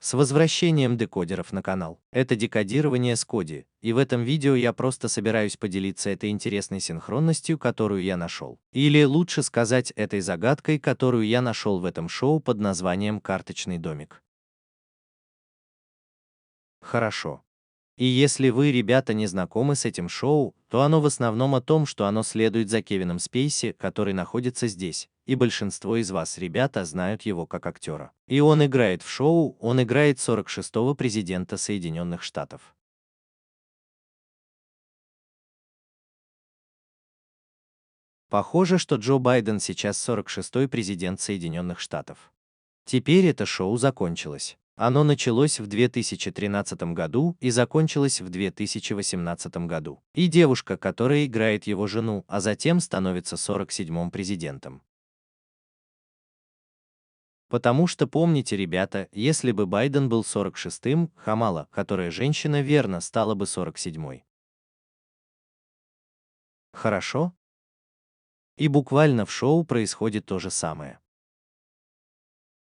С возвращением декодеров на канал. Это декодирование с коди, и в этом видео я просто собираюсь поделиться этой интересной синхронностью, которую я нашел. Или лучше сказать, этой загадкой, которую я нашел в этом шоу под названием «Карточный домик». Хорошо. И если вы, ребята, не знакомы с этим шоу, то оно в основном о том, что оно следует за Кевином Спейси, который находится здесь, и большинство из вас, ребята, знают его как актера. И он играет в шоу, он играет 46-го президента Соединенных Штатов. Похоже, что Джо Байден сейчас 46-й президент Соединенных Штатов. Теперь это шоу закончилось. Оно началось в 2013 году и закончилось в 2018 году. И девушка, которая играет его жену, а затем становится 47-м президентом. Потому что помните, ребята, если бы Байден был 46-м, Камала, которая женщина, верно, стала бы 47-й. Хорошо? И буквально в шоу происходит то же самое.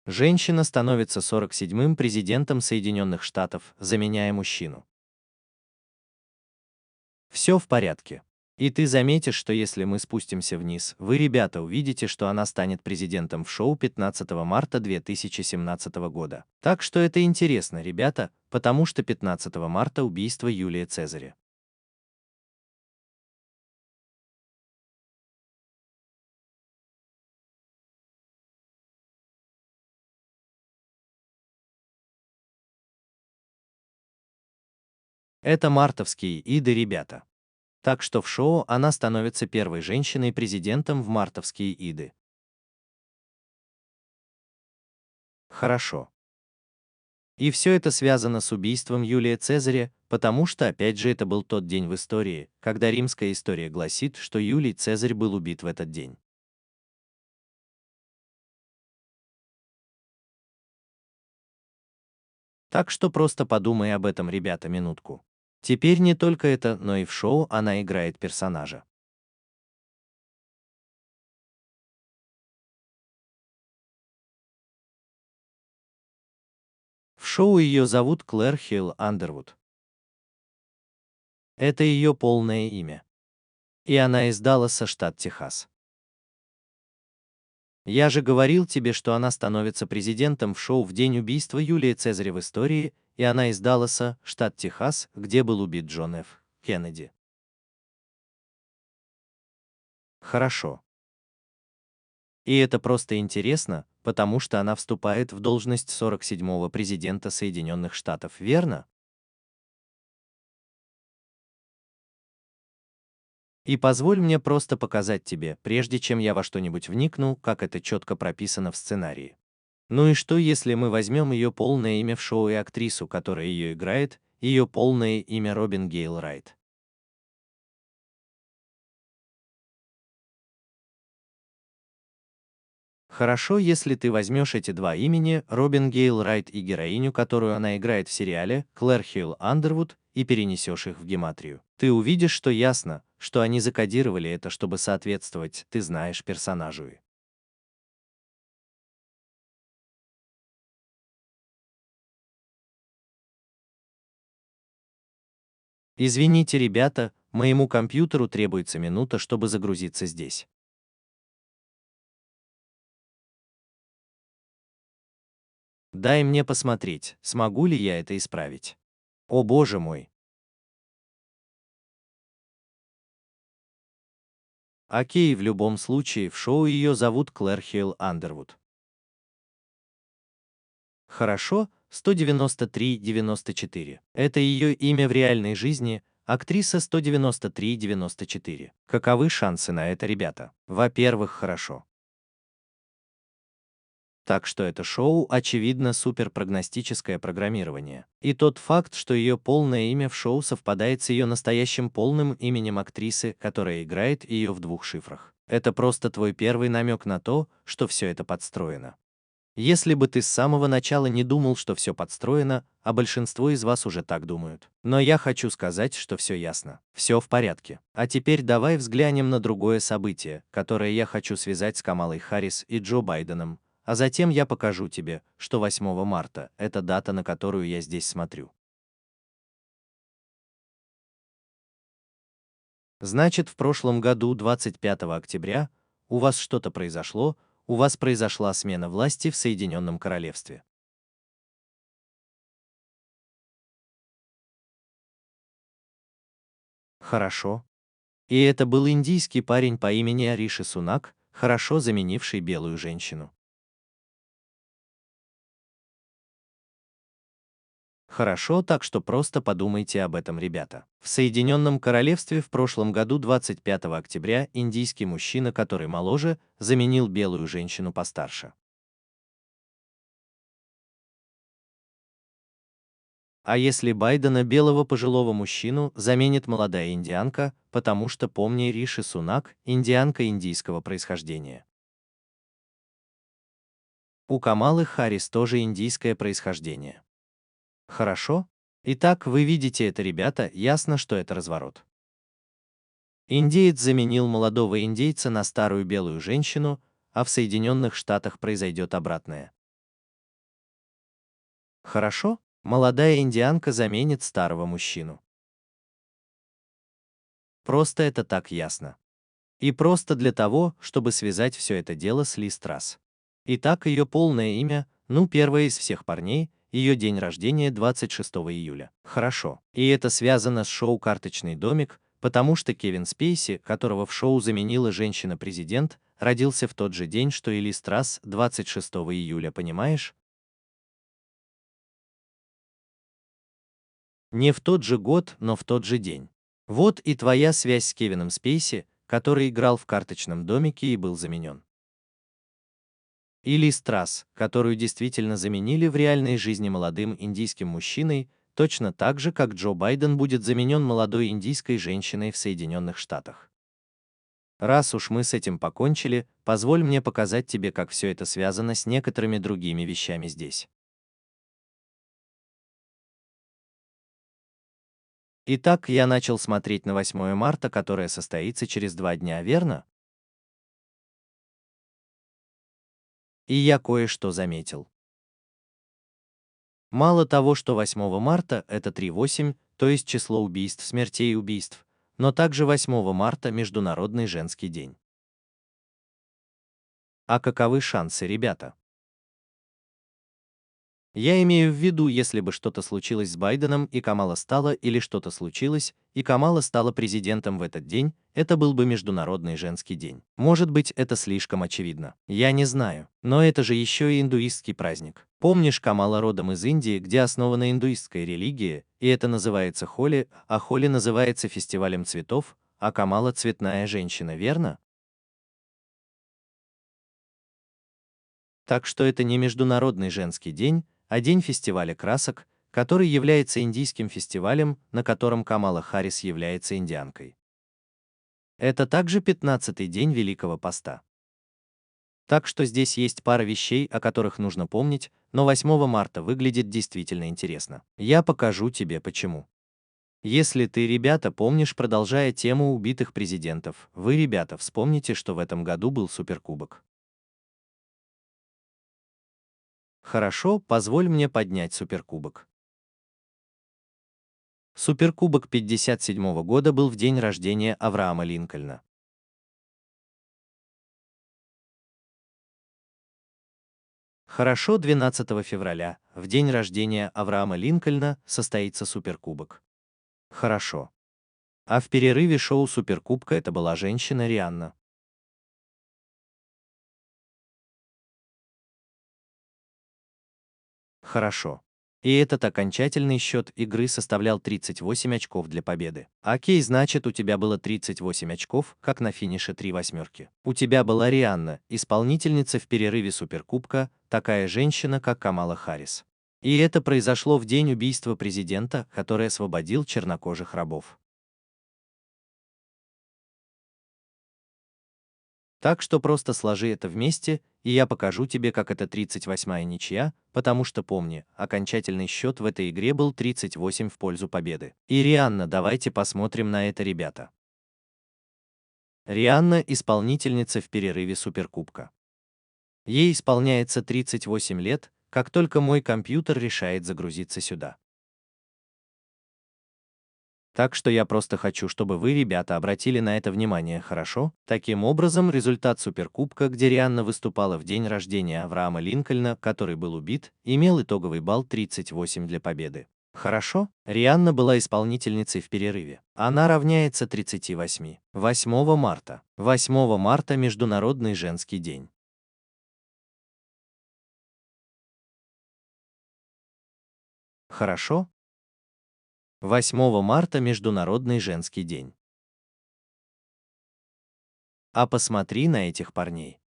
Женщина становится 47-м президентом Соединенных Штатов, заменяя мужчину. Все в порядке. И ты заметишь, что если мы спустимся вниз, вы, ребята, увидите, что она станет президентом в шоу 15 марта 2017 года. Так что это интересно, ребята, потому что 15 марта убийство Юлия Цезаря. Это мартовские иды, ребята. Так что в шоу она становится первой женщиной-президентом в мартовские иды. Хорошо. И все это связано с убийством Юлия Цезаря, потому что, опять же, это был тот день в истории, когда римская история гласит, что Юлий Цезарь был убит в этот день. Так что просто подумай об этом, ребята, минутку. Теперь не только это, но и в шоу она играет персонажа. В шоу ее зовут Клэр Хилл Андервуд. Это ее полное имя. И она из Далласа, штат Техас. Я же говорил тебе, что она становится президентом в шоу в день убийства Юлия Цезаря в истории, и она из Далласа, штат Техас, где был убит Джон Ф. Кеннеди. Хорошо. И это просто интересно, потому что она вступает в должность 47-го президента Соединенных Штатов, верно? И позволь мне просто показать тебе, прежде чем я во что-нибудь вникну, как это четко прописано в сценарии. Ну и что, если мы возьмем ее полное имя в шоу и актрису, которая ее играет, ее полное имя Робин Гейл Райт? Хорошо, если ты возьмешь эти два имени, Робин Гейл Райт и героиню, которую она играет в сериале, Клэр Хилл Андервуд, и перенесешь их в гематрию. Ты увидишь, что ясно, что они закодировали это, чтобы соответствовать, ты знаешь, персонажу. Извините, ребята, моему компьютеру требуется минута, чтобы загрузиться здесь. Дай мне посмотреть, смогу ли я это исправить. О боже мой. Окей, в любом случае, в шоу ее зовут Клэр Хилл Андервуд. Хорошо, 193-94. Это ее имя в реальной жизни, актриса 193-94. Каковы шансы на это, ребята? Во-первых, хорошо. Так что это шоу, очевидно, суперпрогностическое программирование. И тот факт, что ее полное имя в шоу совпадает с ее настоящим полным именем актрисы, которая играет ее в двух шифрах. Это просто твой первый намек на то, что все это подстроено. Если бы ты с самого начала не думал, что все подстроено, а большинство из вас уже так думают. Но я хочу сказать, что все ясно. Все в порядке. А теперь давай взглянем на другое событие, которое я хочу связать с Камалой Харрис и Джо Байденом. а затем я покажу тебе, что 8 марта– это дата, на которую я здесь смотрю. Значит, в прошлом году, 25 октября, у вас что-то произошло, у вас произошла смена власти в Соединенном Королевстве. Хорошо. И это был индийский парень по имени Ариши Сунак, хорошо заменивший белую женщину. Хорошо, так что просто подумайте об этом, ребята. В Соединенном Королевстве в прошлом году, 25 октября, индийский мужчина, который моложе, заменил белую женщину постарше. А если Байдена, белого пожилого мужчину, заменит молодая индианка, потому что, помни, Риши Сунак– индианка индийского происхождения. У Камалы Харрис тоже индийское происхождение. Хорошо? Итак, вы видите это, ребята, ясно, что это разворот. Индеец заменил молодого индейца на старую белую женщину, а в Соединенных Штатах произойдет обратное. Хорошо? Молодая индианка заменит старого мужчину. Просто это так ясно. И просто для того, чтобы связать все это дело с Ли Страсс. Итак, ее полное имя, ну, первое из всех парней, ее день рождения 26 июля. Хорошо. И это связано с шоу «Карточный домик», потому что Кевин Спейси, которого в шоу заменила женщина-президент, родился в тот же день, что и Ли Страсс, 26 июля, понимаешь? Не в тот же год, но в тот же день. Вот и твоя связь с Кевином Спейси, который играл в «Карточном домике» и был заменен. Или Страс, которую действительно заменили в реальной жизни молодым индийским мужчиной, точно так же, как Джо Байден будет заменен молодой индийской женщиной в Соединенных Штатах. Раз уж мы с этим покончили, позволь мне показать тебе, как все это связано с некоторыми другими вещами здесь. Итак, я начал смотреть на 8 марта, которое состоится через 2 дня, верно? И я кое-что заметил. Мало того, что 8 марта– это 3,8, то есть число убийств, смертей и убийств, но также 8 марта– Международный женский день. А каковы шансы, ребята? Я имею в виду, если бы что-то случилось с Байденом и Камала стала, или что-то случилось, и Камала стала президентом в этот день, это был бы Международный женский день. Может быть, это слишком очевидно. Я не знаю. Но это же еще и индуистский праздник. Помнишь, Камала родом из Индии, где основана индуистская религия, и это называется Холи, а Холи называется фестивалем цветов, а Камала цветная женщина, верно? Так что это не Международный женский день, а день фестиваля красок, который является индийским фестивалем, на котором Камала Харрис является индианкой. Это также 15-й день Великого Поста. Так что здесь есть пара вещей, о которых нужно помнить, но 8 марта выглядит действительно интересно. Я покажу тебе почему. Если ты, ребята, помнишь, продолжая тему убитых президентов, вы, ребята, вспомните, что в этом году был суперкубок. Хорошо, позволь мне поднять суперкубок. Суперкубок 57 года был в день рождения Авраама Линкольна. Хорошо, 12 февраля, в день рождения Авраама Линкольна, состоится суперкубок. Хорошо. А в перерыве шоу суперкубка это была женщина Рианна. Хорошо. И этот окончательный счет игры составлял 38 очков для победы. Окей, значит, у тебя было 38 очков, как на финише 3 восьмерки. У тебя была Рианна, исполнительница в перерыве суперкубка, такая женщина, как Камала Харрис. И это произошло в день убийства президента, который освободил чернокожих рабов. Так что просто сложи это вместе, и я покажу тебе, как это 38-я ничья, потому что помни, окончательный счет в этой игре был 38 в пользу победы. И Рианна, давайте посмотрим на это, ребята. Рианна– исполнительница в перерыве суперкубка. Ей исполняется 38 лет, как только мой компьютер решает загрузиться сюда. Так что я просто хочу, чтобы вы, ребята, обратили на это внимание, хорошо? Таким образом, результат Суперкубка, где Рианна выступала в день рождения Авраама Линкольна, который был убит, имел итоговый балл 38 для победы. Хорошо? Рианна была исполнительницей в перерыве. Она равняется 38. 8 марта. 8 марта – Международный женский день. Хорошо? 8 марта – Международный женский день. А посмотри на этих парней.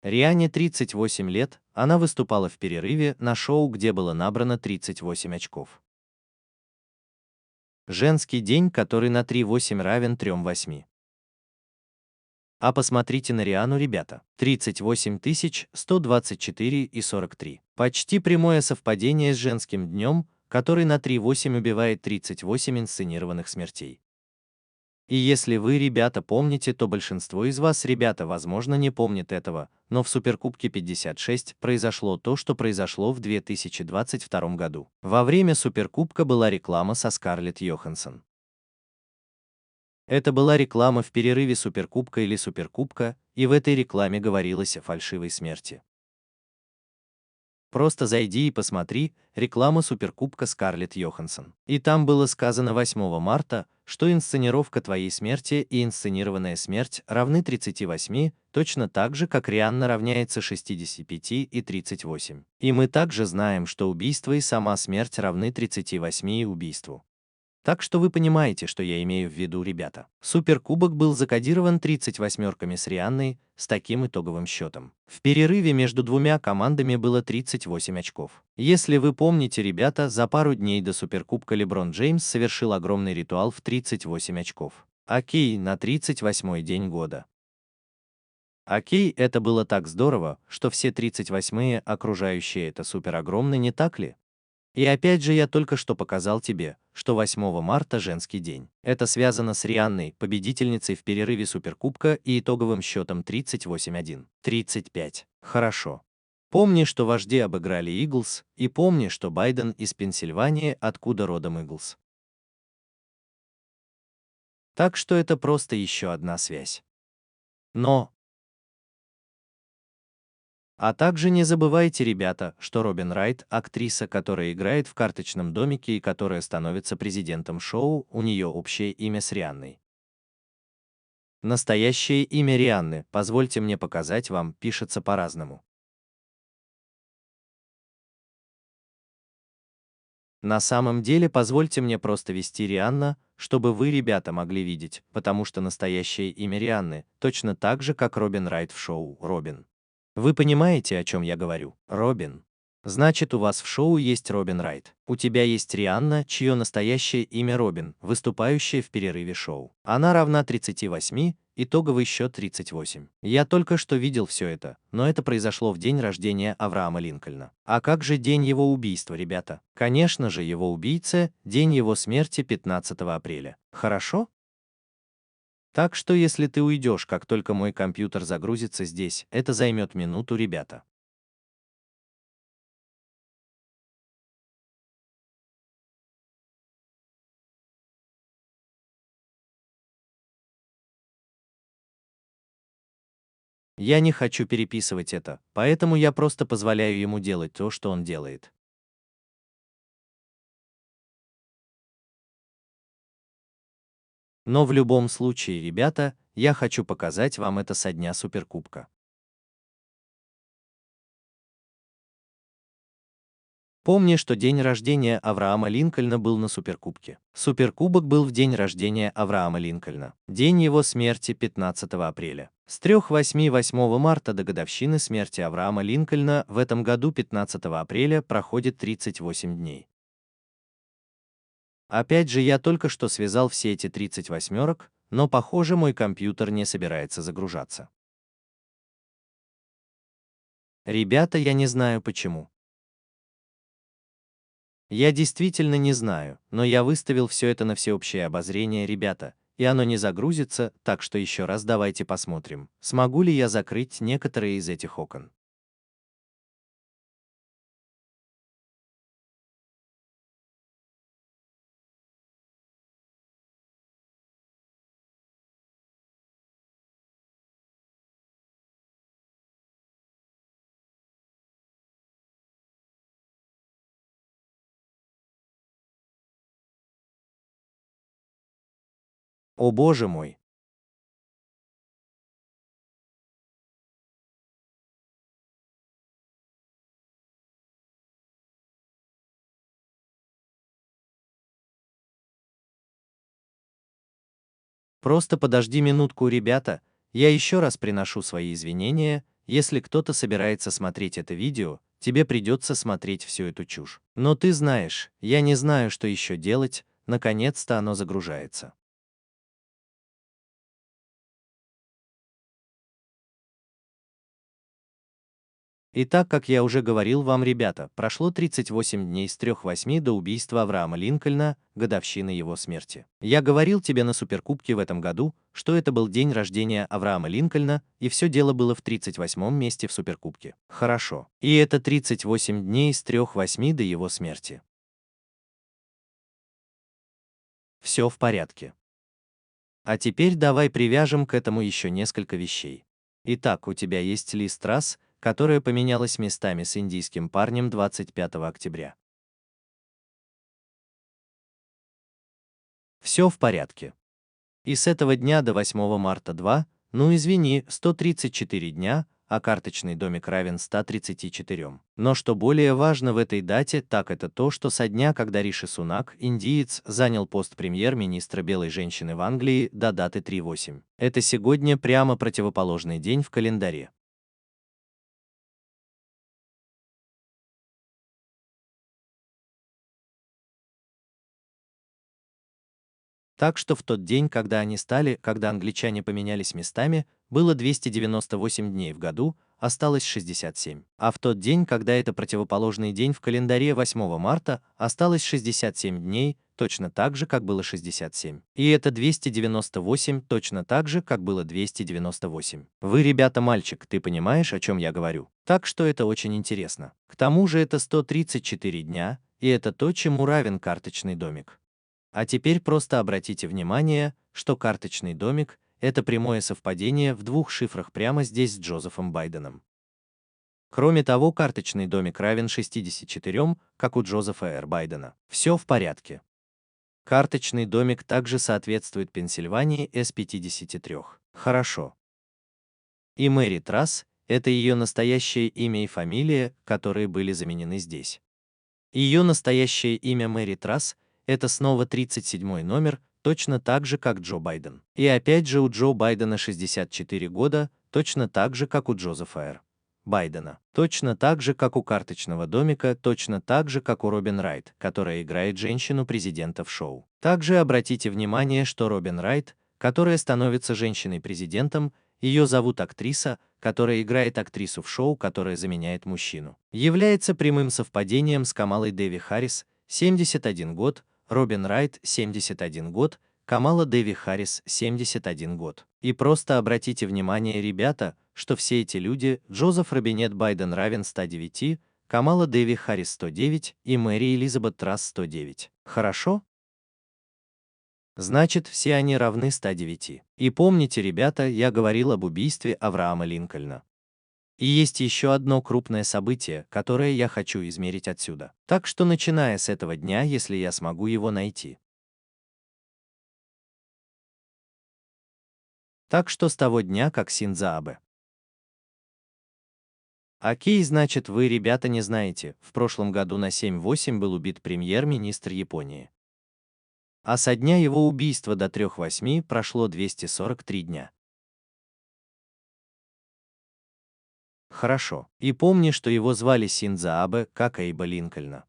Риане 38 лет, она выступала в перерыве на шоу, где было набрано 38 очков. Женский день, который на 3,8 равен 3,8. А посмотрите на Риану, ребята. 38 124 и 43. Почти прямое совпадение с женским днем, который на 3,8 убивает 38 инсценированных смертей. И если вы, ребята, помните, то большинство из вас, ребята, возможно, не помнит этого, но в Суперкубке 56 произошло то, что произошло в 2022 году. Во время Суперкубка была реклама со Скарлетт Йоханссон. Это была реклама в перерыве Суперкубка или Суперкубка, и в этой рекламе говорилось о фальшивой смерти. Просто зайди и посмотри рекламу Суперкубка Скарлетт Йоханссон. И там было сказано 8 марта, что инсценировка твоей смерти и инсценированная смерть равны 38, точно так же, как Рианна равняется 65 и 38. И мы также знаем, что убийство и сама смерть равны 38 и убийству. Так что вы понимаете, что я имею в виду, ребята. Суперкубок был закодирован 38-ками с Рианной с таким итоговым счетом. В перерыве между двумя командами было 38 очков. Если вы помните, ребята, за пару дней до Суперкубка Леброн Джеймс совершил огромный ритуал в 38 очков. Окей, на 38-й день года. Окей, это было так здорово, что все 38-е окружающие это супер огромны, не так ли? И опять же я только что показал тебе, что 8 марта женский день. Это связано с Рианной, победительницей в перерыве Суперкубка и итоговым счетом 38-1. 35. Хорошо. Помни, что вожди обыграли Иглс, и помни, что Байден из Пенсильвании, откуда родом Иглс. Так что это просто еще одна связь. Но а также не забывайте, ребята, что Робин Райт, актриса, которая играет в «Карточном домике» и которая становится президентом шоу, у нее общее имя с Рианной. Настоящее имя Рианны, позвольте мне показать вам, пишется по-разному. На самом деле, позвольте мне просто вести Рианна, чтобы вы, ребята, могли видеть, потому что настоящее имя Рианны точно так же, как Робин Райт в шоу «Робин». Вы понимаете, о чем я говорю? Робин. Значит, у вас в шоу есть Робин Райт. У тебя есть Рианна, чье настоящее имя Робин, выступающая в перерыве шоу. Она равна 38, итоговый счет 38. Я только что видел все это, но это произошло в день рождения Авраама Линкольна. А как же день его убийства, ребята? Конечно же, его убийца, день его смерти 15 апреля. Хорошо? Так что если ты уйдешь, как только мой компьютер загрузится здесь, это займет минуту, ребята. Я не хочу переписывать это, поэтому я просто позволяю ему делать то, что он делает. Но в любом случае, ребята, я хочу показать вам это со дня Суперкубка. Помни, что день рождения Авраама Линкольна был на Суперкубке. Суперкубок был в день рождения Авраама Линкольна. День его смерти 15 апреля. С 3-8 марта до годовщины смерти Авраама Линкольна в этом году 15 апреля проходит 38 дней. Опять же, я только что связал все эти 38, но похоже мой компьютер не собирается загружаться. Ребята, я не знаю почему. Я действительно не знаю, но я выставил все это на всеобщее обозрение, ребята, и оно не загрузится, так что еще раз давайте посмотрим, смогу ли я закрыть некоторые из этих окон. О боже мой! Просто подожди минутку, ребята, я еще раз приношу свои извинения, если кто-то собирается смотреть это видео, тебе придется смотреть всю эту чушь. Но ты знаешь, я не знаю, что еще делать, наконец-то оно загружается. Итак, как я уже говорил вам, ребята, прошло 38 дней с 3/8 до убийства Авраама Линкольна, годовщины его смерти. Я говорил тебе на Суперкубке в этом году, что это был день рождения Авраама Линкольна, и все дело было в 38-м месте в Суперкубке. Хорошо. И это 38 дней с 3/8 до его смерти. Все в порядке. А теперь давай привяжем к этому еще несколько вещей. Итак, у тебя есть лист трасс, которая поменялась местами с индийским парнем 25 октября. Все в порядке. И с этого дня до 8 марта 2, ну извини, 134 дня, а карточный домик равен 134. Но что более важно в этой дате, так это то, что со дня, когда Риши Сунак, индиец, занял пост премьер-министра белой женщины в Англии, до даты 3/8. Это сегодня прямо противоположный день в календаре. Так что в тот день, когда англичане поменялись местами, было 298 дней в году, осталось 67. А в тот день, когда это противоположный день в календаре 8 марта, осталось 67 дней, точно так же, как было 67. И это 298 точно так же, как было 298. Вы, ребята, мальчик, ты понимаешь, о чем я говорю? Так что это очень интересно. К тому же это 134 дня, и это то, чему равен карточный домик. А теперь просто обратите внимание, что карточный домик — это прямое совпадение в двух шифрах прямо здесь с Джозефом Байденом. Кроме того, карточный домик равен 64, как у Джозефа Р. Байдена. Все в порядке. Карточный домик также соответствует Пенсильвании С-53. Хорошо. И Мэри Трасс — это ее настоящее имя и фамилия, которые были заменены здесь. Ее настоящее имя Мэри Трасс — это снова 37-й номер, точно так же, как Джо Байден. И опять же у Джо Байдена 64 года, точно так же, как у Джозефа Р. Байдена. Точно так же, как у карточного домика, точно так же, как у Робин Райт, которая играет женщину-президента в шоу. Также обратите внимание, что Робин Райт, которая становится женщиной-президентом, ее зовут актриса, которая играет актрису в шоу, которая заменяет мужчину. Является прямым совпадением с Камалой Дэви Харрис, 71 год, Робин Райт, 71 год, Камала Дэви Харрис, 71 год. И просто обратите внимание, ребята, что все эти люди, Джозеф Робинет Байден равен 109, Камала Дэви Харрис 109 и Мэри Элизабет Трасс 109. Хорошо? Значит, все они равны 109. И помните, ребята, я говорил об убийстве Авраама Линкольна. И есть еще одно крупное событие, которое я хочу измерить отсюда. Так что начиная с этого дня, если я смогу его найти. Так что с того дня, как Синдзаабе. Окей, значит, вы, ребята, не знаете, в прошлом году на 7/8 был убит премьер-министр Японии. А со дня его убийства до 3/8 прошло 243 дня. Хорошо. И помни, что его звали Синдзаабе, как Эйба Линкольна.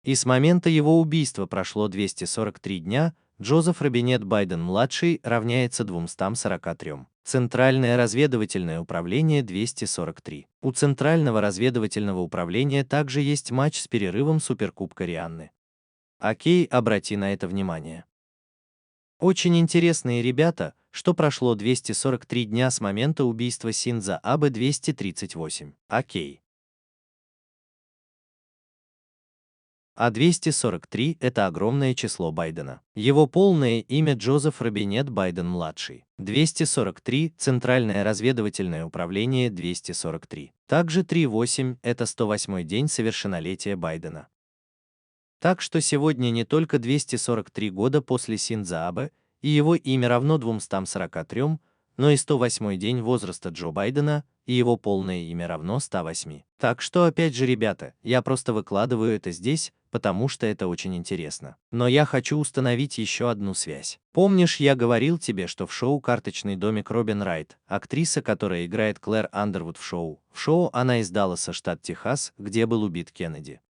И с момента его убийства прошло 243 дня, Джозеф Робинет Байден-младший равняется 243. Центральное разведывательное управление 243. У Центрального разведывательного управления также есть матч с перерывом Суперкубка Рианны. Окей, обрати на это внимание. Очень интересные ребята, что прошло 243 дня с момента убийства Синдзо Абе 238. Окей. А 243 – это огромное число Байдена. Его полное имя Джозеф Робинет Байден-младший. 243 – Центральное разведывательное управление 243. Также 38 – это 108-й день совершеннолетия Байдена. Так что сегодня не только 243 года после Синдзо Абе, и его имя равно 243, но и 108-й день возраста Джо Байдена, и его полное имя равно 108. Так что опять же, ребята, я просто выкладываю это здесь, потому что это очень интересно. Но я хочу установить еще одну связь. Помнишь, я говорил тебе, что в шоу «Карточный домик» Робин Райт, актриса, которая играет Клэр Андервуд в шоу она из Далласа, штат Техас, где был убит Кеннеди.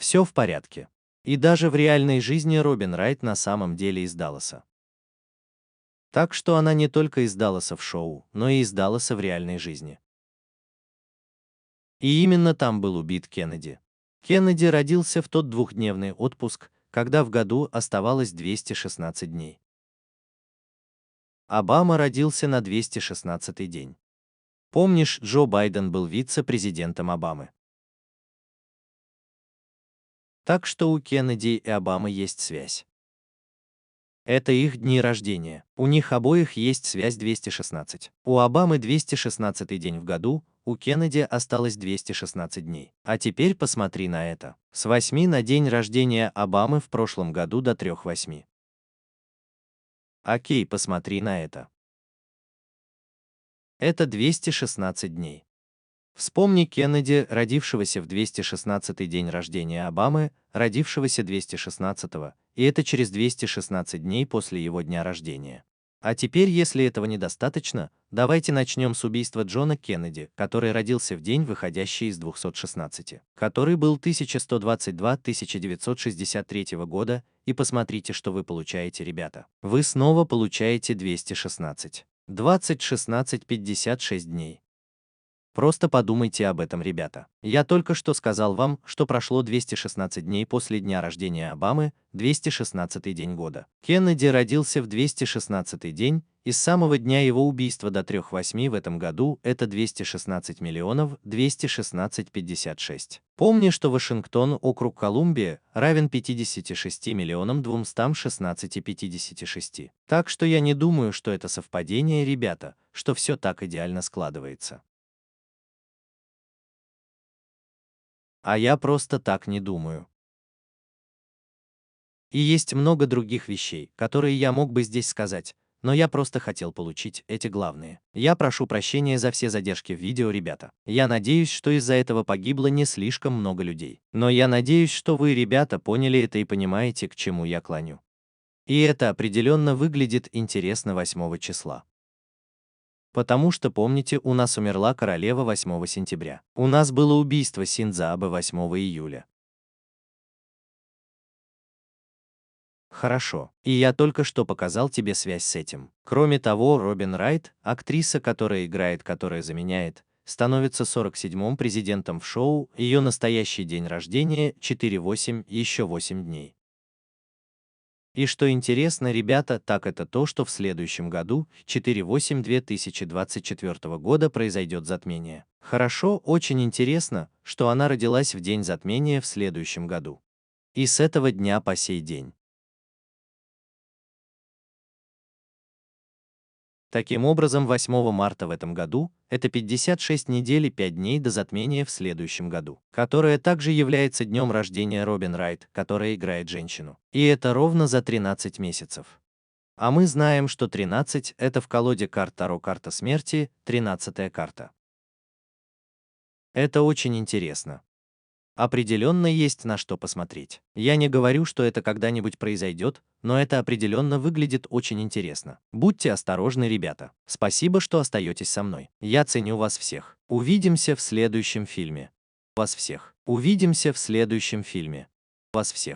Все в порядке. И даже в реальной жизни Робин Райт на самом деле из Далласа. Так что она не только из Далласа в шоу, но и из Далласа в реальной жизни. И именно там был убит Кеннеди. Кеннеди родился в тот двухдневный отпуск, когда в году оставалось 216 дней. Обама родился на 216-й день. Помнишь, Джо Байден был вице-президентом Обамы. Так что у Кеннеди и Обамы есть связь. Это их дни рождения. У них обоих есть связь 216. У Обамы 216 день в году, у Кеннеди осталось 216 дней. А теперь посмотри на это. С 8 на день рождения Обамы в прошлом году до 3-8. Окей, посмотри на это. Это 216 дней. Вспомни Кеннеди, родившегося в 216-й день рождения Обамы, родившегося 216-го, и это через 216 дней после его дня рождения. А теперь, если этого недостаточно, давайте начнем с убийства Джона Кеннеди, который родился в день, выходящий из 216, который был 1122-1963 года, и посмотрите, что вы получаете, ребята. Вы снова получаете 216. 20, 16, 56 дней. Просто подумайте об этом, ребята. Я только что сказал вам, что прошло 216 дней после дня рождения Обамы, 216-й день года. Кеннеди родился в 216-й день, и с самого дня его убийства до 3-8 в этом году это 216 миллионов 216 56. Помни, что Вашингтон, округ Колумбия, равен 56 миллионам 216 56. Так что я не думаю, что это совпадение, ребята, что все так идеально складывается. А я просто так не думаю. И есть много других вещей, которые я мог бы здесь сказать, но я просто хотел получить эти главные. Я прошу прощения за все задержки в видео, ребята. Я надеюсь, что из-за этого погибло не слишком много людей. Но я надеюсь, что вы, ребята, поняли это и понимаете, к чему я клоню. И это определенно выглядит интересно 8 числа. Потому что, помните, у нас умерла королева 8 сентября. У нас было убийство Синдзо Абе 8 июля. Хорошо, и я только что показал тебе связь с этим. Кроме того, Робин Райт, актриса, которая играет, которая заменяет, становится 47-м президентом в шоу, ее настоящий день рождения 4-8, еще 8 дней. И что интересно, ребята, так это то, что в следующем году, 4-8 2024 года, произойдет затмение. Хорошо, очень интересно, что она родилась в день затмения в следующем году. И с этого дня по сей день. Таким образом, 8 марта в этом году это 56 недель и 5 дней до затмения в следующем году, которое также является днем рождения Робин Райт, которая играет женщину. И это ровно за 13 месяцев. А мы знаем, что 13 – это в колоде карт Таро карта смерти, 13-я карта. Это очень интересно. Определенно есть на что посмотреть. Я не говорю, что это когда-нибудь произойдет, но это определенно выглядит очень интересно. Будьте осторожны, ребята. Спасибо, что остаетесь со мной. Я ценю вас всех. Увидимся в следующем фильме. Вас всех. Увидимся в следующем фильме. Вас всех.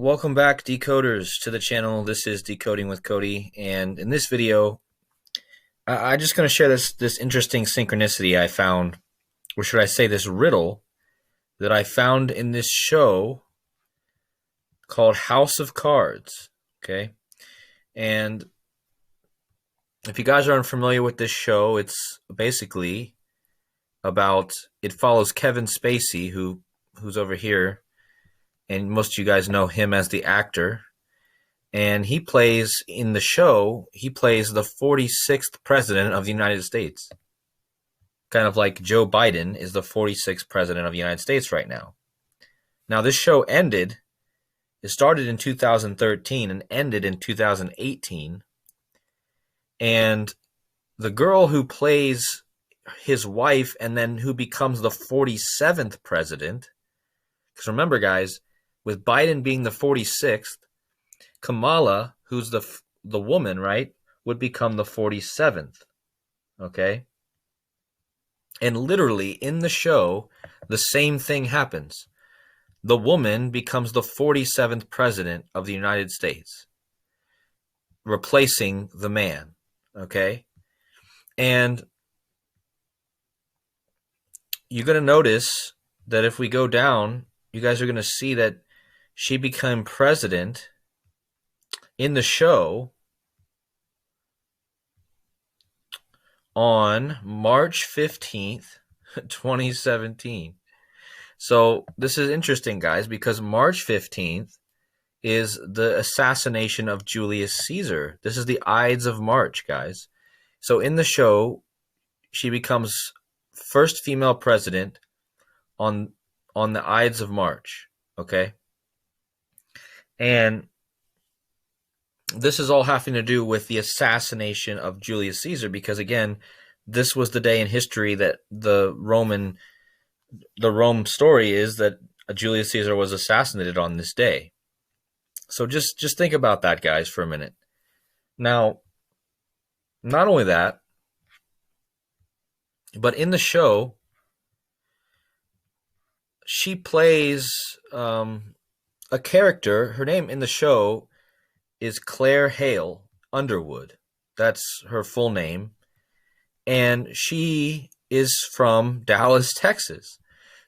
Welcome back, decoders, to the channel. This is Decoding with Cody, and in this video, I'm just going to share this interesting synchronicity I found, or should I say this riddle, that I found in this show called House of Cards, okay? And if you guys aren't familiar with this show, it's basically it follows Kevin Spacey, who's over here, and most of you guys know him as the actor. And he plays the 46th president of the United States. Kind of like Joe Biden is the 46th president of the United States right now. Now, this show it started in 2013 and ended in 2018. And the girl who plays his wife and then who becomes the 47th president, because remember, guys, with Biden being the 46th, Kamala, who's the woman, right, would become the 47th, okay? And literally in the show, the same thing happens. The woman becomes the 47th president of the United States, replacing the man, okay? And you're going to notice that if we go down, you guys are going to see that she became president in the show on March 15th, 2017. So this is interesting, guys, because March 15th is the assassination of Julius Caesar. This is the Ides of March, guys. So in the show, she becomes first female president on the Ides of March, okay? And this is all having to do with the assassination of Julius Caesar because, again, this was the day in history that the Rome story is that Julius Caesar was assassinated on this day. So just think about that, guys, for a minute. Now, not only that, but in the show, she plays a character. Her name in the show is Claire Hale Underwood. That's her full name. And she is from Dallas, Texas.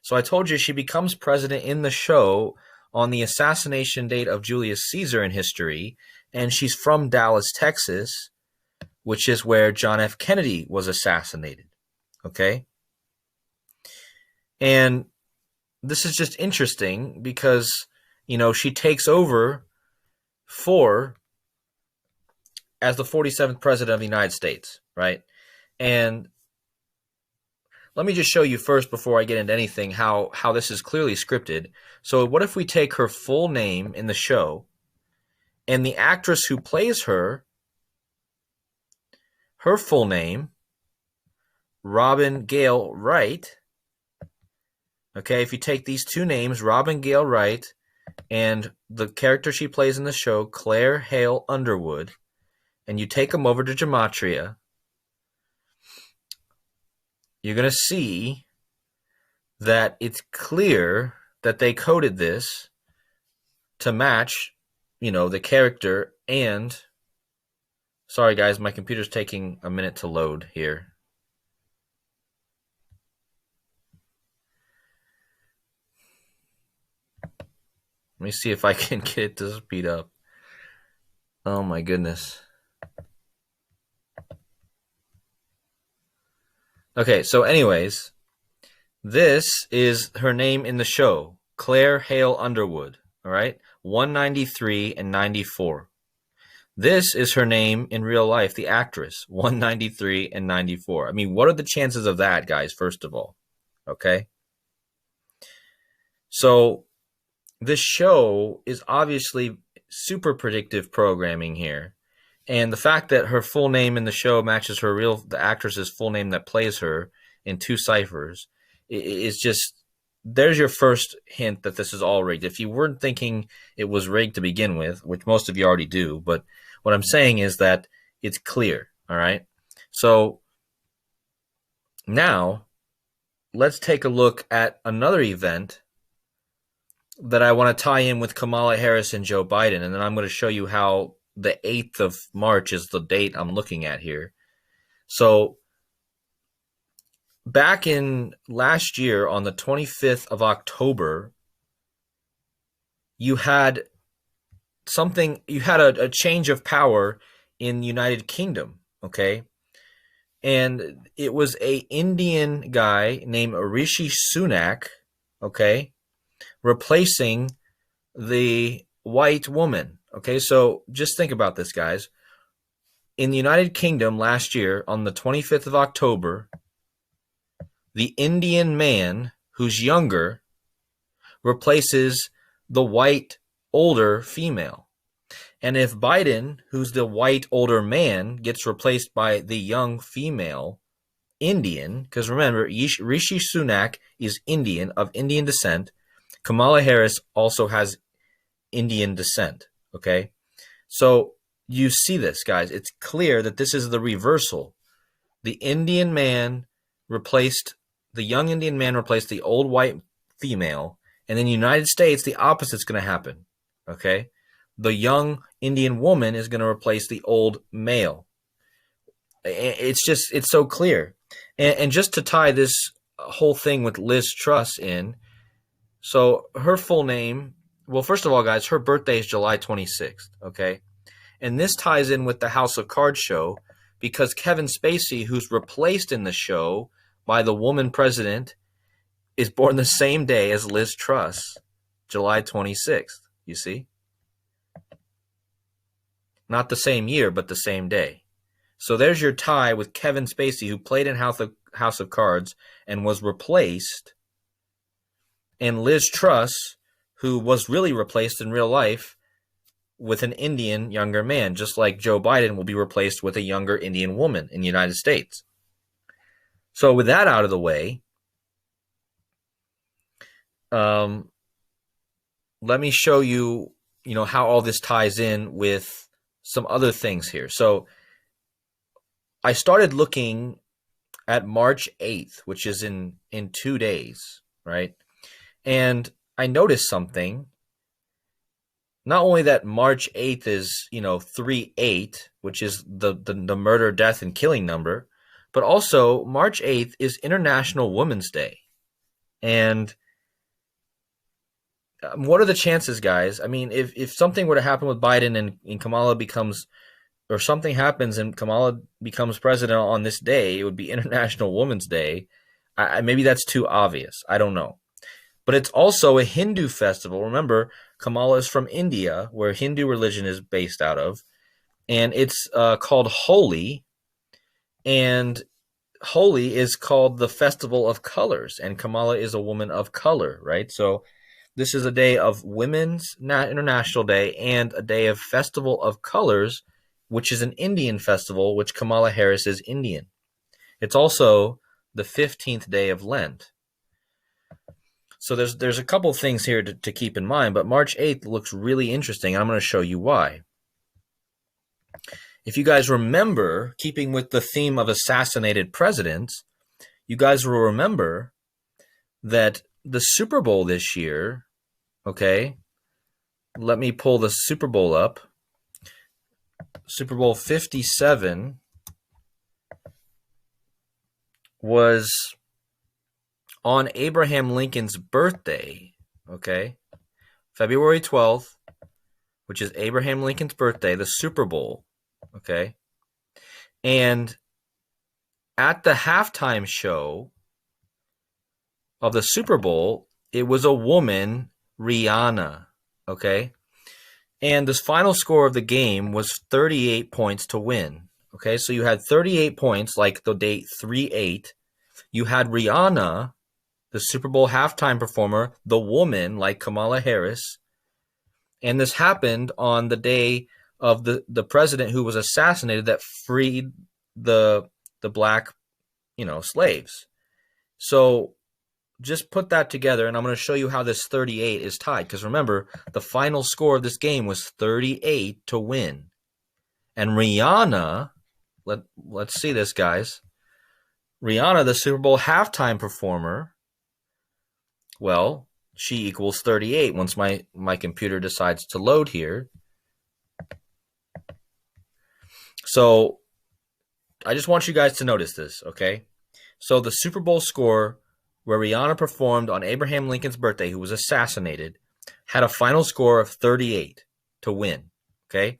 So I told you she becomes president in the show on the assassination date of Julius Caesar in history. And she's from Dallas, Texas, which is where John F. Kennedy was assassinated. Okay? And this is just interesting because, she takes over as the 47th president of the United States, right? And let me just show you first before I get into anything how this is clearly scripted. So what if we take her full name in the show and the actress who plays her full name, Robin Gale Wright. Okay, if you take these two names, Robin Gale Wright and the character she plays in the show, Claire Hale Underwood, and you take them over to Gematria, you're going to see that it's clear that they coded this to match, the character and... Sorry, guys, my computer's taking a minute to load here. Let me see if I can get it to speed up. Oh, my goodness. Okay, so anyways, this is her name in the show, Claire Hale Underwood, all right? 193 and 94. This is her name in real life, the actress, 193 and 94. I mean, what are the chances of that, guys, first of all? Okay? So this show is obviously super predictive programming here. And the fact that her full name in the show matches the actress's full name that plays her in two ciphers is just, there's your first hint that this is all rigged. If you weren't thinking it was rigged to begin with, which most of you already do, but what I'm saying is that it's clear, all right? So now let's take a look at another event that I want to tie in with Kamala Harris and Joe Biden, and then I'm going to show you how the 8th of March is the date I'm looking at here. So back in last year on the 25th of October, you had a change of power in the United Kingdom, okay? And it was a Indian guy named Rishi Sunak, okay, replacing the white woman. Okay, so just think about this, guys. In the United Kingdom last year, on the 25th of October, the Indian man who's younger replaces the white older female. And if Biden, who's the white older man, gets replaced by the young female Indian, because remember, Rishi Sunak is Indian, of Indian descent. Kamala Harris also has Indian descent, okay? So you see this, guys. It's clear that this is the reversal. The young Indian man replaced the old white female, and in the United States, the opposite's going to happen, okay? The young Indian woman is going to replace the old male. It's so clear. And just to tie this whole thing with Liz Truss in, so her full name, well, first of all, guys, her birthday is July 26th, okay? And this ties in with the House of Cards show because Kevin Spacey, who's replaced in the show by the woman president, is born the same day as Liz Truss, July 26th, you see? Not the same year, but the same day. So there's your tie with Kevin Spacey, who played in House of Cards and was replaced, and Liz Truss, who was really replaced in real life with an Indian younger man, just like Joe Biden will be replaced with a younger Indian woman in the United States. So with that out of the way, let me show you, how all this ties in with some other things here. So I started looking at March 8th, which is in 2 days, right? And I noticed something. Not only that March 8th is, 3-8, which is the murder, death, and killing number, but also March 8th is International Women's Day. And what are the chances, guys? I mean, if something were to happen with Biden and Kamala becomes, or something happens and Kamala becomes president on this day, it would be International Women's Day. Maybe that's too obvious. I don't know. But it's also a Hindu festival. Remember, Kamala is from India, where Hindu religion is based out of. And it's called Holi. And Holi is called the Festival of Colors. And Kamala is a woman of color, right? So this is a day of Women's International Day and a day of Festival of Colors, which is an Indian festival, which Kamala Harris is Indian. It's also the 15th day of Lent. So there's a couple things here to keep in mind, but March 8th looks really interesting, and I'm going to show you why. If you guys remember, keeping with the theme of assassinated presidents, you guys will remember that the Super Bowl this year, okay, let me pull the Super Bowl up. Super Bowl 57 was on Abraham Lincoln's birthday, okay, February 12th, which is Abraham Lincoln's birthday, the Super Bowl, okay, and at the halftime show of the Super Bowl, it was a woman, Rihanna, okay, and the final score of the game was 38 points to win, okay, so you had 38 points, like the date 3-8, you had Rihanna, the Super Bowl halftime performer, the woman like Kamala Harris. And this happened on the day of the president who was assassinated that freed the black, slaves. So just put that together, and I'm going to show you how this 38 is tied. Because remember, the final score of this game was 38 to win. And Rihanna, let's see this, guys. Rihanna, the Super Bowl halftime performer, well, she equals 38 once my computer decides to load here. So I just want you guys to notice this, okay? So the Super Bowl score where Rihanna performed on Abraham Lincoln's birthday, who was assassinated, had a final score of 38 to win, okay?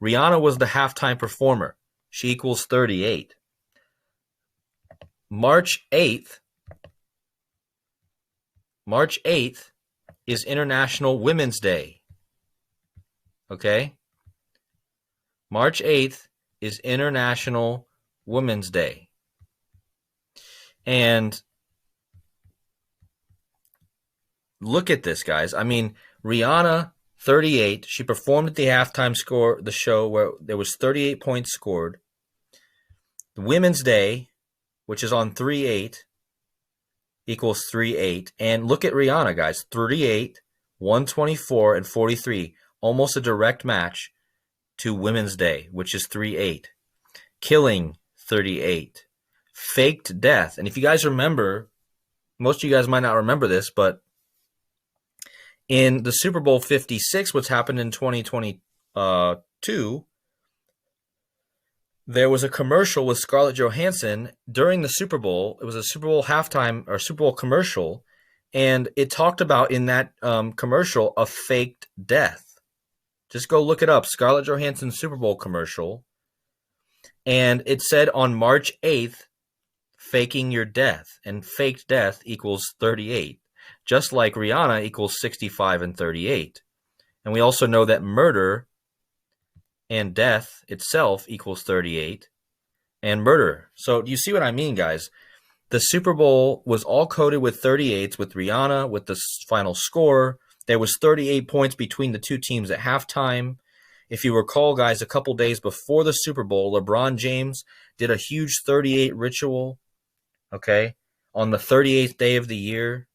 Rihanna was the halftime performer. She equals 38. March 8th is International Women's Day, okay? March 8th is International Women's Day. And look at this, guys. I mean, Rihanna, 38. She performed at the halftime score, the show where there was 38 points scored. The Women's Day, which is on 3/8, equals 3/8. And look at Rihanna, guys. 38, 124, and 43. Almost a direct match to Women's Day, which is 3/8. Killing, 38. Faked death. And if you guys remember, most of you guys might not remember this, but in the Super Bowl 56, which happened in 2022, there was a commercial with Scarlett Johansson during the Super Bowl. It was a Super Bowl halftime or Super Bowl commercial, and it talked about in that commercial a faked death. Just go look it up, Scarlett Johansson Super Bowl commercial. And it said on March 8th, faking your death, and faked death equals 38. Just like Rihanna equals 65 and 38. And we also know that murder and death itself equals 38 and murder. So do you see what I mean, guys? The Super Bowl was all coded with 38s with Rihanna, with the final score. There was 38 points between the two teams at halftime. If you recall, guys, a couple days before the Super Bowl, LeBron James did a huge 38 ritual, okay, on the 38th day of the year.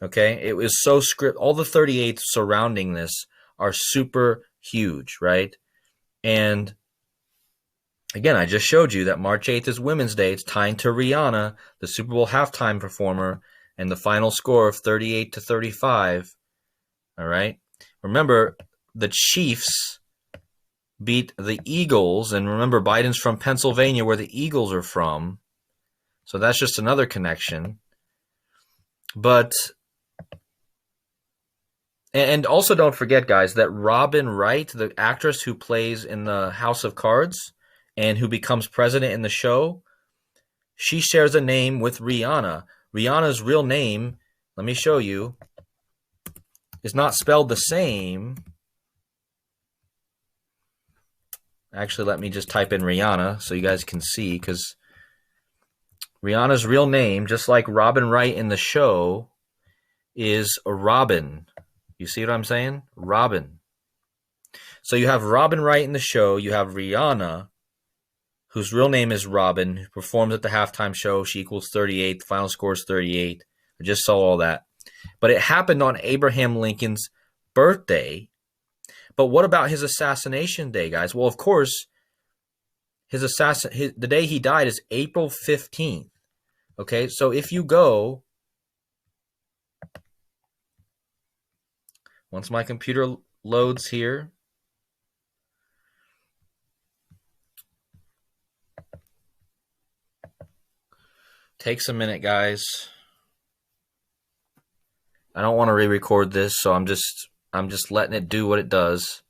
Okay, it was so script. All the 38s surrounding this are super huge, right? And again, I just showed you that March 8th is Women's Day. It's tied to Rihanna, the Super Bowl halftime performer, and the final score of 38-35. All right. Remember, the Chiefs beat the Eagles, and remember, Biden's from Pennsylvania, where the Eagles are from. So that's just another connection. But and also don't forget, guys, that Robin Wright, the actress who plays in the House of Cards and who becomes president in the show, she shares a name with Rihanna. Rihanna's real name, let me show you, is not spelled the same. Actually, let me just type in Rihanna so you guys can see, because Rihanna's real name, just like Robin Wright in the show, is Robin. You see what I'm saying? Robin. So you have Robin Wright in the show. You have Rihanna, whose real name is Robin, who performs at the halftime show. She equals 38. The final score is 38. I just saw all that. But it happened on Abraham Lincoln's birthday. But what about his assassination day, guys? Well, of course, the day he died is April 15th. Okay, so if you go, once my computer loads here, takes a minute, guys. I don't want to re-record this, so I'm just letting it do what it does.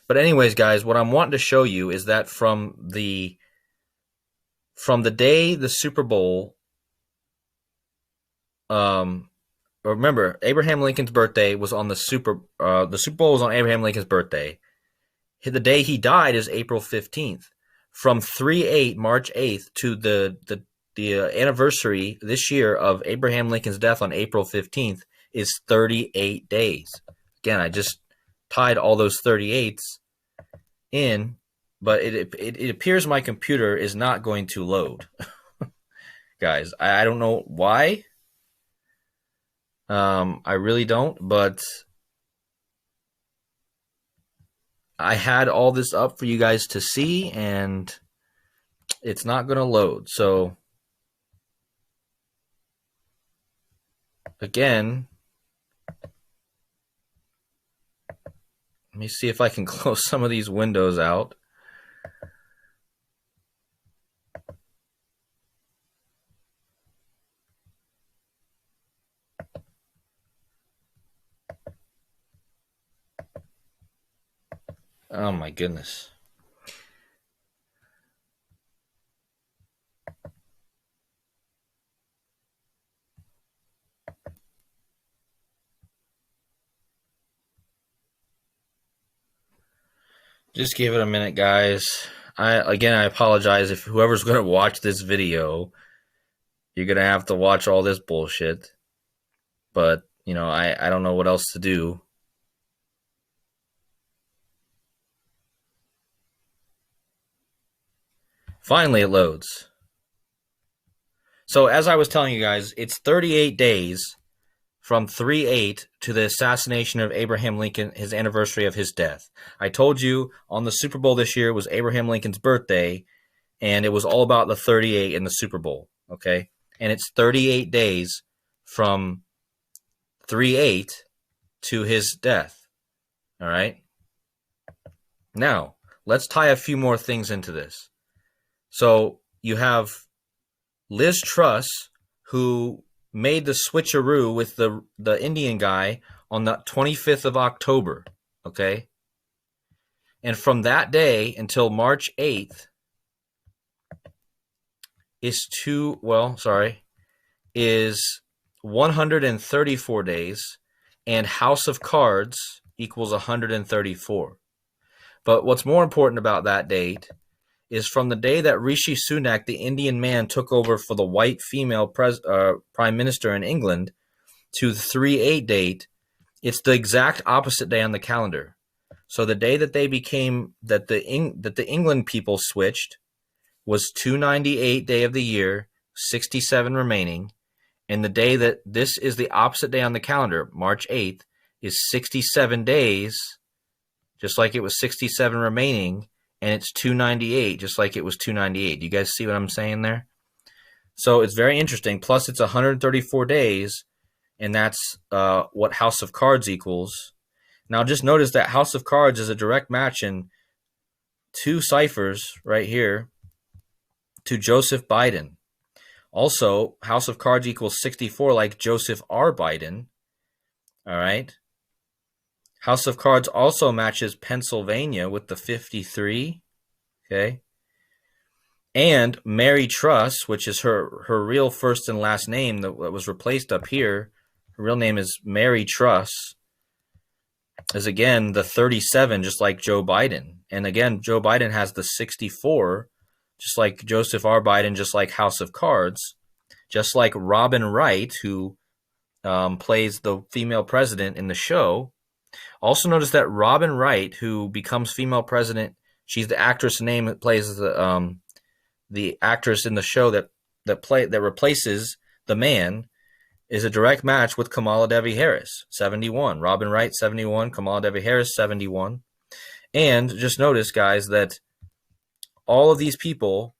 But anyways, guys, what I'm wanting to show you is that from the day the Super Bowl, remember, Abraham Lincoln's birthday was on the Super Bowl was on Abraham Lincoln's birthday. The day he died is April 15th. From 3/8, March 8th, to the anniversary this year of Abraham Lincoln's death on April 15th is 38 days. Again, I just tied all those 38s in, but it appears my computer is not going to load. Guys, I don't know why. I really don't, but I had all this up for you guys to see, and it's not going to load. So again, let me see if I can close some of these windows out. Oh my goodness. Just give it a minute, guys. I apologize if whoever's going to watch this video, you're going to have to watch all this bullshit. But, I don't know what else to do. Finally, it loads. So as I was telling you guys, it's 38 days from 3/8 to the assassination of Abraham Lincoln, his anniversary of his death. I told you on the Super Bowl this year was Abraham Lincoln's birthday, and it was all about the 38 in the Super Bowl, okay? And it's 38 days from 3/8 to his death, all right? Now, let's tie a few more things into this. So you have Liz Truss, who made the switcheroo with the Indian guy on the 25th of October, okay? And from that day until March 8th is 134 days, and House of Cards equals 134. But what's more important about that date is from the day that Rishi Sunak, the Indian man, took over for the white female prime minister in England, to the 3/8 date, it's the exact opposite day on the calendar. So the day that they became that the England people switched was 298 day of the year, 67 remaining, and the day that this is the opposite day on the calendar, March 8th, is 67 days, just like it was 67 remaining. And it's 298, just like it was 298. Do you guys see what I'm saying there? So it's very interesting. Plus, it's 134 days, and that's what House of Cards equals. Now, just notice that House of Cards is a direct match in two ciphers right here to Joseph Biden. Also, House of Cards equals 64, like Joseph R. Biden. All right. House of Cards also matches Pennsylvania with the 53, okay? And Mary Truss, which is her real first and last name that was replaced up here. Her real name is Mary Truss, is again the 37, just like Joe Biden. And again, Joe Biden has the 64, just like Joseph R. Biden, just like House of Cards, just like Robin Wright, who plays the female president in the show. Also notice that Robin Wright, who becomes female president, she's the actress name that plays the actress in the show that replaces the man, is a direct match with Kamala Devi Harris, 71. Robin Wright, 71. Kamala Devi Harris, 71. And just notice, guys, that all of these people,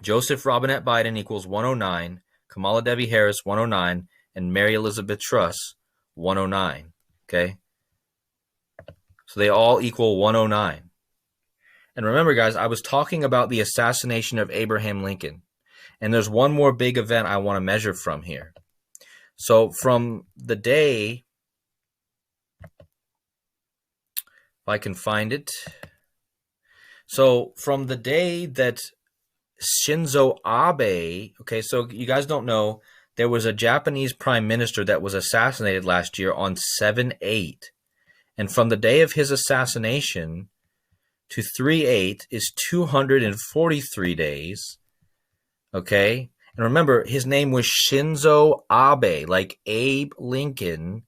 Joseph Robinette Biden equals 109, Kamala Devi Harris, 109, and Mary Elizabeth Truss, 109. Okay? So they all equal 109. And remember, guys, I was talking about the assassination of Abraham Lincoln. And there's one more big event I want to measure from here. So from the day, if I can find it. So from the day that Shinzo Abe, okay, so you guys don't know, there was a Japanese prime minister that was assassinated last year on 7/8. And from the day of his assassination to 3/8 is 243 days. Okay? And remember, his name was Shinzo Abe, like Abe Lincoln.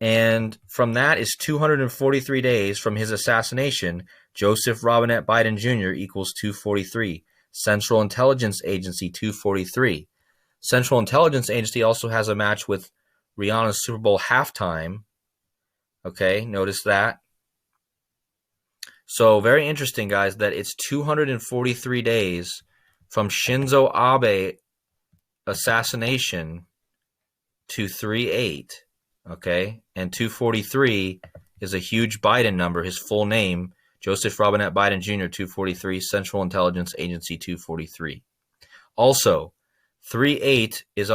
And from that is 243 days from his assassination. Joseph Robinette Biden Jr. equals 243. Central Intelligence Agency, 243. Central Intelligence Agency also has a match with Rihanna's Super Bowl halftime. Okay, notice that. So very interesting, guys, that it's 243 days from Shinzo Abe assassination to 3/8, okay? And 243 is a huge Biden number. His full name, Joseph Robinette Biden Jr., 243, Central Intelligence Agency 243. Also, 3/8 is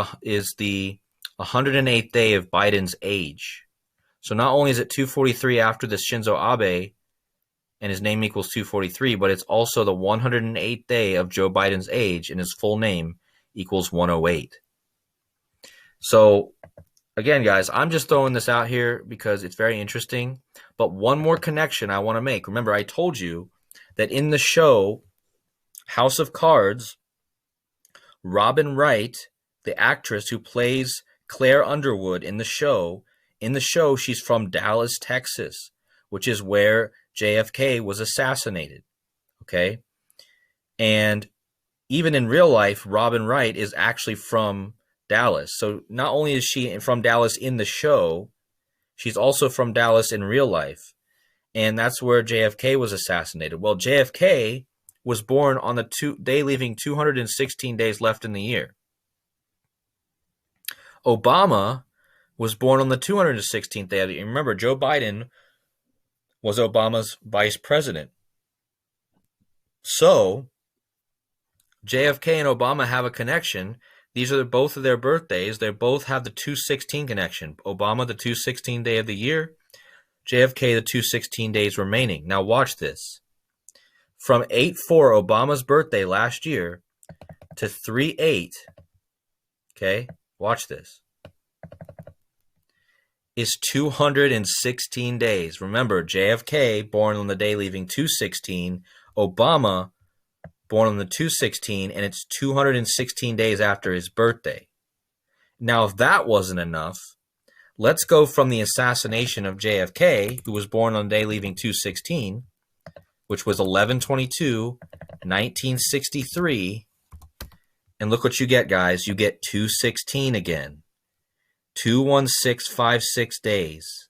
the 108th day of Biden's age. So not only is it 243 after the Shinzo Abe, and his name equals 243, but it's also the 108th day of Joe Biden's age, and his full name equals 108. So, again, guys, I'm just throwing this out here because it's very interesting. But one more connection I want to make. Remember, I told you that in the show House of Cards, Robin Wright, the actress who plays Claire Underwood in the show, she's from Dallas, Texas, which is where JFK was assassinated, okay? And even in real life, Robin Wright is actually from Dallas. So not only is she from Dallas in the show, she's also from Dallas in real life. And that's where JFK was assassinated. Well, JFK was born on the day leaving 216 days left in the year. Obama was born on the 216th day of the year. Remember, Joe Biden was Obama's vice president. So, JFK and Obama have a connection. These are both of their birthdays. They both have the 216 connection. Obama, the 216 day of the year. JFK, the 216 days remaining. Now watch this. From 8/4, Obama's birthday last year, to 3/8, okay, watch this, is 216 days. Remember, JFK, born on the day leaving 216, Obama, born on the 216, and it's 216 days after his birthday. Now, if that wasn't enough, let's go from the assassination of JFK, who was born on the day leaving 216, which was 11/22/1963, and look what you get, guys. You get 216 again. 21656 days.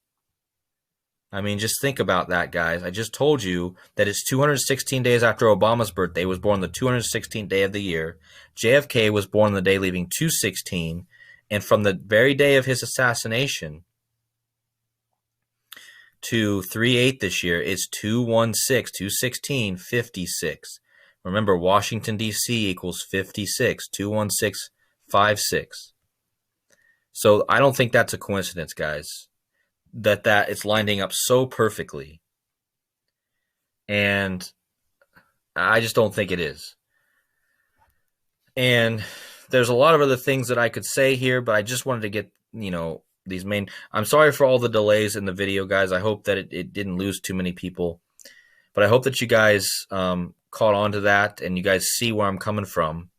I mean, just think about that, guys. I just told you that it's 216 days after Obama's birthday. He was born the 216th day of the year. JFK was born on the day leaving 216, and from the very day of his assassination to 3/8 this year is 216, 56. Remember, Washington, D.C. equals 56, 21656. So I don't think that's a coincidence, guys, that it's lining up so perfectly. And I just don't think it is. And there's a lot of other things that I could say here, but I just wanted to get, these main. I'm sorry for all the delays in the video, guys. I hope that it didn't lose too many people. But I hope that you guys caught on to that and you guys see where I'm coming from.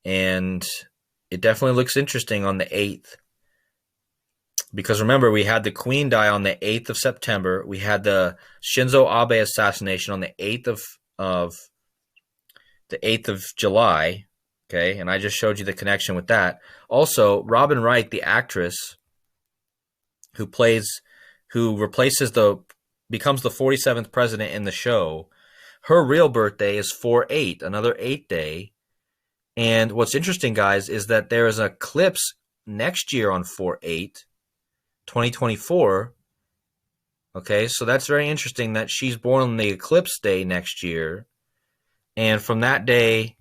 And it definitely looks interesting on the 8th. Because remember, we had the Queen die on the 8th of September. We had the Shinzo Abe assassination on the 8th of July. Okay, and I just showed you the connection with that. Also, Robin Wright, the actress who becomes the 47th president in the show, her real birthday is 4/8, another 8 day. And what's interesting, guys, is that there is an eclipse next year on 4/8, 2024. Okay, so that's very interesting that she's born on the eclipse day next year. And from that day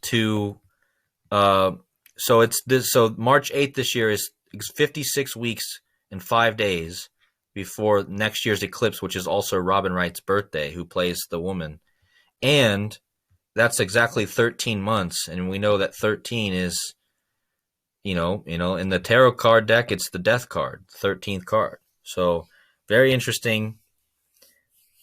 to so March 8th this year is 56 weeks and 5 days before next year's eclipse, which is also Robin Wright's birthday, who plays the woman. And that's exactly 13 months, and we know that 13 is, in the tarot card deck, it's the death card, 13th card. So very interesting.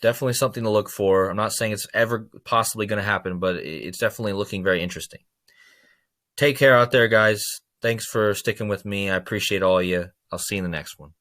Definitely something to look for. I'm not saying it's ever possibly going to happen, but it's definitely looking very interesting. Take care out there, guys. Thanks for sticking with me. I appreciate all of you. I'll see you in the next one.